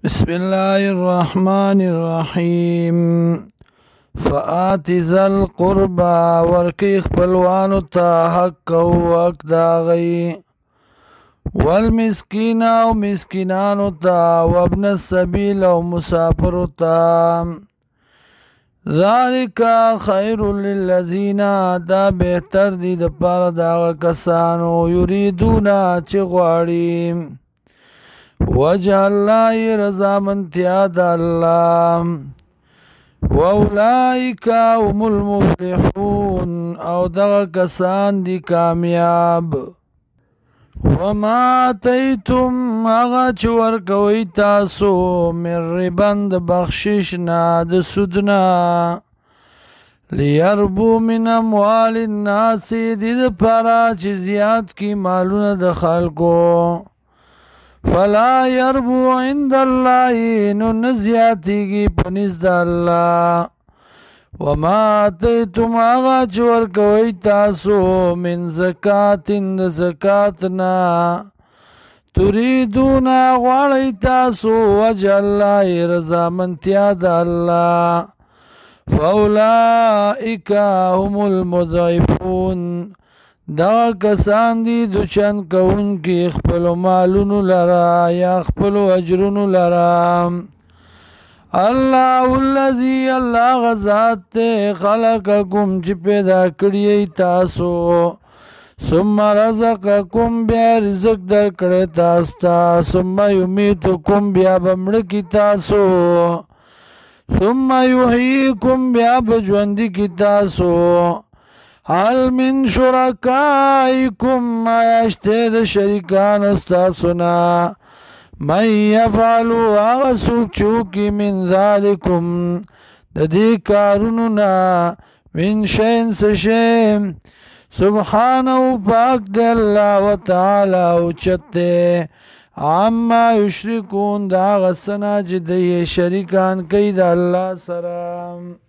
بسم الله الرحمن الرحیم فآت ذا القربى ورکی خپلوانو تا حق او حق داغی والمسکین او مسکینانو تا وابن السبیل او مسافر تا ذالک خیر للذین دا بہتر دی د پاره دا کسانو یریدونا چې غواړي وجه الله رضامندیا د الله واولئک هم المفلحون او دغه کسان دي کامیاب وما آتیتم هغه چې ورکوئ تاسو من ربن د بخشش نه د سود نه لیربو من اموال الناس دې دپاره چې زیات کی مالونه د خلکو فلا يربو عند الله نو نزیاتیگی پنیز دا اللہ وما آتیتم آغا چور کوئی تاسو من زکاة دا زکاتنا تریدونا غوالی تاسو وجه اللہ رضامندیا دا اللہ فاولائک هم المضعفون دا کسان دی دو چند کون کی خپلو مالونو لرا یا خپلو اجرونو لرا اللہ الذی اللہ غزات تے خلقکم چی پیدا کریئی تاسو ثم رزقکم بیا رزق در کرے تاستا ثم یمیتکم بیا بمڑکی تاسو ثم یحییکم بیا بجوندی کی تاسو حل من شرکائکم آیاشتے دا شریکان استاسونا من یفعلو آغا سوک چوکی من ذالکم دا دی کارونونا من شین سشیم سبحانو پاک دے اللہ و تعالی اوچتے عما یشرکون دا آغا سنا جدی شریکان کئی دا اللہ سرام